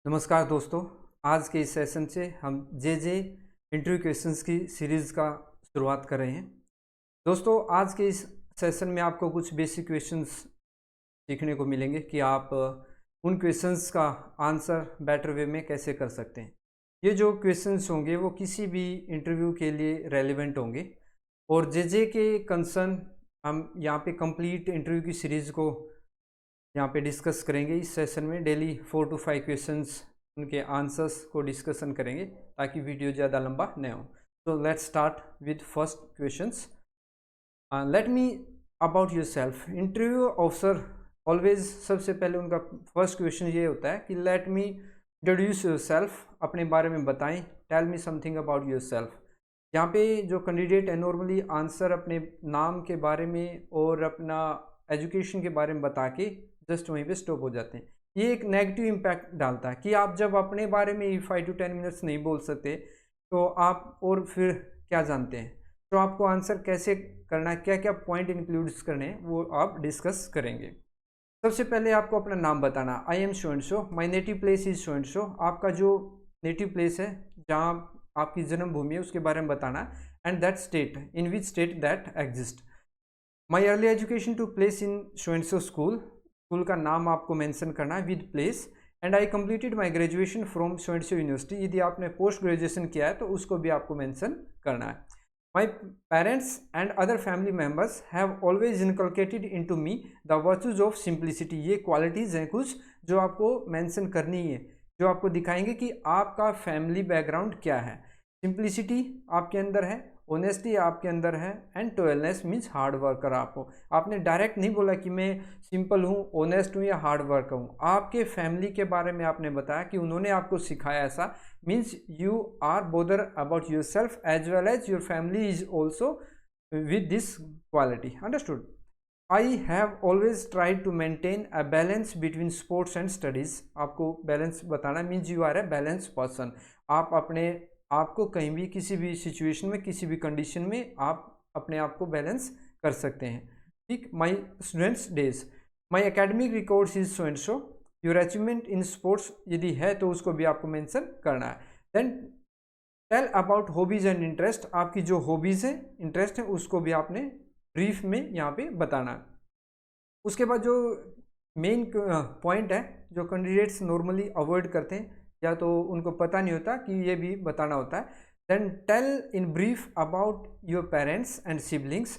नमस्कार दोस्तों। आज के इस सेशन से हम जे इंटरव्यू क्वेश्चंस की सीरीज़ का शुरुआत कर रहे हैं। दोस्तों, आज के इस सेशन में आपको कुछ बेसिक क्वेश्चंस सीखने को मिलेंगे कि आप उन क्वेश्चंस का आंसर बेटर वे में कैसे कर सकते हैं। ये जो क्वेश्चंस होंगे वो किसी भी इंटरव्यू के लिए रेलिवेंट होंगे और जे के कंसर्न हम यहाँ पे कंप्लीट इंटरव्यू की सीरीज़ को यहाँ पे डिस्कस करेंगे। इस सेशन में डेली 4 to 5 क्वेश्चंस उनके आंसर्स को डिस्कशन करेंगे ताकि वीडियो ज़्यादा लंबा न हो। So let's start with first questions. Let me about yourself. Interview officer always सबसे पहले उनका फर्स्ट क्वेश्चन ये होता है कि let me introduce yourself, अपने बारे में बताएं। Tell me something about yourself. यहाँ पे जो कैंडिडेट है नॉर्मली आंसर अपने नाम के बारे में और अपना एजुकेशन के बारे में बता के जस्ट वहीं पे स्टॉप हो जाते हैं। ये एक नेगेटिव इम्पैक्ट डालता है कि आप जब अपने बारे में 5 to 10 मिनट्स नहीं बोल सकते तो आप और फिर क्या जानते हैं। तो आपको आंसर कैसे करना है, क्या क्या पॉइंट इंक्लूड्स करने हैं, वो आप डिस्कस करेंगे। सबसे पहले आपको अपना नाम बताना। I am show and show, my native place is show and show. आपका जो नेटिव प्लेस है, जहाँ आपकी जन्मभूमि है, उसके बारे में बताना। And that state, in which state that exist. My early education took place in so and so school. School का नाम आपको मेंशन करना है with place. And I completed my graduation from so and so university. यदि आपने post graduation किया है तो उसको भी आपको मेंशन करना है। My parents and other family members have always inculcated in to me the virtues of simplicity. ये क्वालिटीज़ हैं कुछ जो आपको मेंशन करनी है, जो आपको दिखाएंगे कि आपका फैमिली बैकग्राउंड क्या है। सिंप्लिसिटी आपके अंदर है, ऑनेस्टी आपके अंदर है, एंड टॉयलनेस मीन्स हार्ड वर्कर। आपने डायरेक्ट नहीं बोला कि मैं सिंपल हूँ, ऑनेस्ट हूँ या हार्ड वर्कर हूँ। आपके फैमिली के बारे में आपने बताया कि उन्होंने आपको सिखाया ऐसा, means you are bother about yourself as well as your family is also with this quality. Understood. I have always tried to maintain a balance between sports and studies. आपको बैलेंस बताना, means you are a balance person. आपको कहीं भी किसी भी situation में, किसी भी कंडीशन में आप अपने आप को बैलेंस कर सकते हैं। ठीक। My students days, my academic records is so and so. Your achievement in sports यदि है तो उसको भी आपको मेंशन करना है। Then tell about hobbies and interest. आपकी जो हॉबीज़ हैं, इंटरेस्ट हैं, उसको भी आपने ब्रीफ में यहाँ पे बताना है। उसके बाद जो मेन पॉइंट है जो कैंडिडेट्स नॉर्मली अवॉइड करते हैं या तो उनको पता नहीं होता कि ये भी बताना होता है। Then tell in brief about your parents and siblings.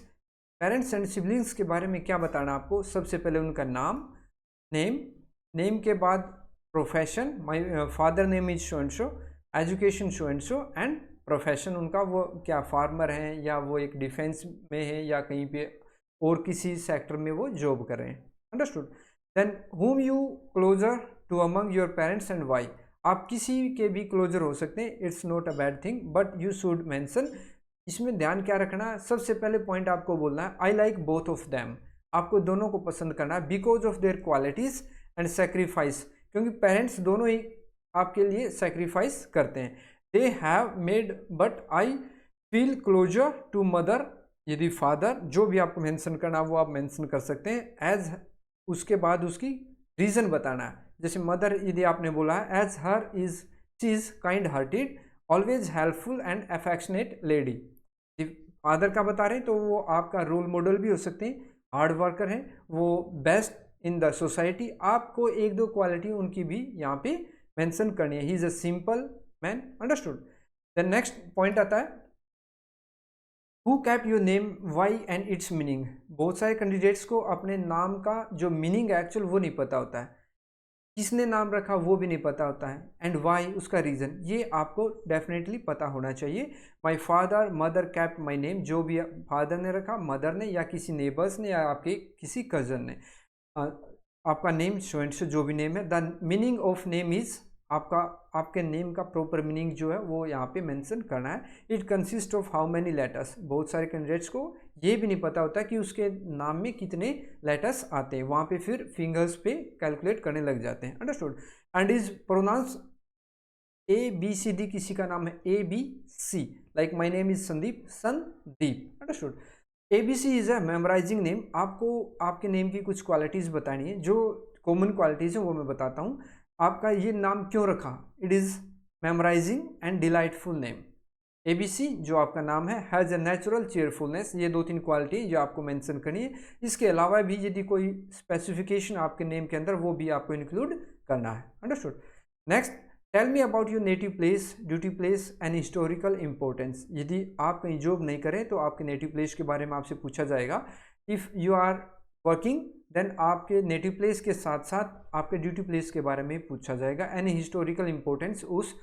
Parents and siblings के बारे में क्या बताना आपको। सबसे पहले उनका नाम, नेम के बाद profession. My father name is show and show, education show and show, and profession उनका वो क्या फार्मर हैं या वो एक डिफेंस में है या कहीं पे और किसी सेक्टर में वो जॉब कर रहे हैं। Understood. Then whom you closer to among your parents and why। आप किसी के भी क्लोजर हो सकते हैं, it's not a bad thing, but you should mention. इसमें ध्यान क्या रखना है, सबसे पहले पॉइंट आपको बोलना है I like both of them. आपको दोनों को पसंद करना है because of their qualities and sacrifice, क्योंकि पेरेंट्स दोनों ही आपके लिए सेक्रीफाइस करते हैं। They have made but I feel closer to mother. यदि फादर, जो भी आपको मेंशन करना वो आप मेंशन कर सकते हैं एज। उसके बाद उसकी रीज़न बताना है। जैसे मदर यदि आपने बोला है as her is she is kind hearted, always helpful and affectionate lady. Father का बता रहे हैं तो वो आपका रोल मॉडल भी हो सकते हैं, हार्ड वर्कर हैं, वो बेस्ट इन द सोसाइटी। आपको एक दो क्वालिटी उनकी भी यहाँ पे मेंशन करनी है। He is a simple man. Understood. The next point आता है who kept your name why and its meaning. बहुत सारे कैंडिडेट्स को अपने नाम का जो मीनिंग है एक्चुअल वो नहीं पता होता है, किसने नाम रखा वो भी नहीं पता होता है, एंड वाई उसका रीज़न ये आपको डेफिनेटली पता होना चाहिए। My father mother cap my name, जो भी फादर ने रखा, मदर ने, या किसी नेबर्स ने, या आपके किसी कजन ने। आपका नेम शो एंड शो जो भी नेम है। The meaning of name is, आपके नेम का प्रॉपर मीनिंग जो है वो यहाँ पे मेंशन करना है। It consist of how many letters. बहुत सारे कैंडिडेट्स को ये भी नहीं पता होता कि उसके नाम में कितने लेटर्स आते हैं, वहाँ पे फिर फिंगर्स पे कैलकुलेट करने लग जाते हैं। Understood. And is pronounce ABCD, किसी का नाम है ABC, like my name is Sandeep. Understood. ABC is a memorising name. आपको आपके नेम की कुछ क्वालिटीज़ बतानी है, जो कॉमन क्वालिटीज़ हैं वो मैं बताता हूँ। आपका ये नाम क्यों रखा, it is memorising and delightful name. ABC जो आपका नाम है हैज़ ए नेचुरल चेयरफुलनेस, ये 2-3 क्वालिटी जो आपको मेंशन करनी है। इसके अलावा भी यदि कोई स्पेसिफिकेशन आपके नेम के अंदर, वो भी आपको इंक्लूड करना है। Understood. Next, tell me about your native place, duty place and historical importance. यदि आप कहीं जॉब नहीं करें तो आपके नेटिव प्लेस के बारे में आपसे पूछा जाएगा। If you are working then आपके नेटिव प्लेस के साथ साथ आपके ड्यूटी प्लेस के बारे में पूछा जाएगा। एनी हिस्टोरिकल इंपॉर्टेंस उस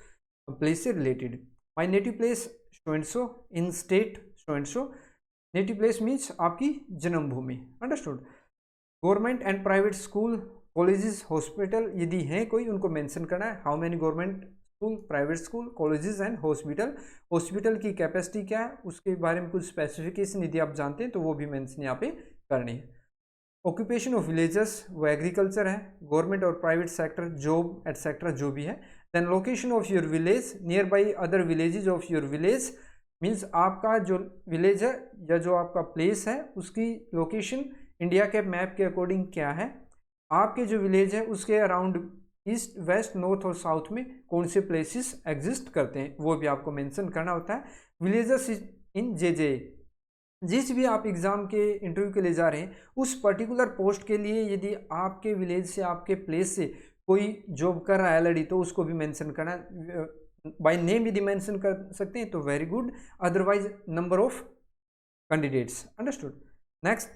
प्लेस से related. My native place so and so in state so and so. Native place means आपकी जन्मभूमि। Understood. Government and private school, colleges, hospital यदि हैं कोई, उनको मेंशन करना है। How many government school, private school, colleges and hospital. Hospital की capacity क्या है, उसके बारे में कुछ स्पेसिफिकेशन यदि आप जानते हैं तो वो भी मेंशन यहाँ पे करनी है। ऑक्यूपेशन ऑफ विलेजर्स, वो एग्रीकल्चर है। गवर्नमेंट और प्राइवेट सेक्टर, जॉब एटसेट्रा जो भी है। Then location of your village, near by other villages of your village, means आपका जो विलेज है या जो आपका प्लेस है उसकी लोकेशन इंडिया के मैप के अकॉर्डिंग क्या है। आपके जो विलेज है उसके अराउंड ईस्ट, वेस्ट, नॉर्थ और साउथ में कौन से प्लेसेस एग्जिस्ट करते हैं, वो भी आपको मेंशन करना होता है। विलेजेस इन जे जिस भी आप एग्ज़ाम के इंटरव्यू के लिए जा रहे हैं उस पर्टिकुलर पोस्ट के लिए यदि आपके विलेज से, आपके प्लेस से कोई जॉब कर रहा है ऑलरेडी, तो उसको भी मेंशन करना। बाय नेम यदि मेंशन कर सकते हैं तो very good, otherwise number of candidates. Understood. Next,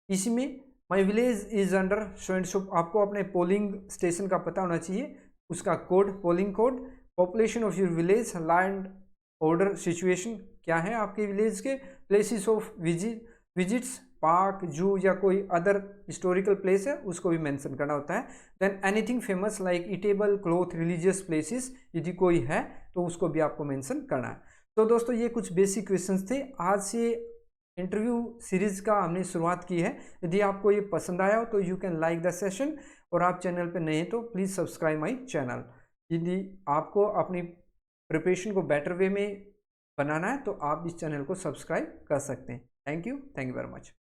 इसी में my village is under so and so, आपको अपने पोलिंग स्टेशन का पता होना चाहिए, उसका code, polling code. Population of your village, land order situation क्या है आपके विलेज के। प्लेसेस ऑफ विजिट्स, पार्क, जू या कोई अदर हिस्टोरिकल प्लेस है उसको भी मेंशन करना होता है। Than anything famous like eatable, cloth, religious places यदि कोई है तो उसको भी आपको मेंशन करना है। तो दोस्तों ये कुछ बेसिक क्वेश्चंस थे। आज से इंटरव्यू सीरीज का हमने शुरुआत की है। यदि आपको ये पसंद आया हो तो you can like the session, और आप चैनल पर नए हैं तो प्लीज़ सब्सक्राइब माई चैनल। यदि आपको अपनी प्रिपरेशन को बेटर वे में बनाना है तो आप इस चैनल को सब्सक्राइब कर सकते हैं। Thank you very much.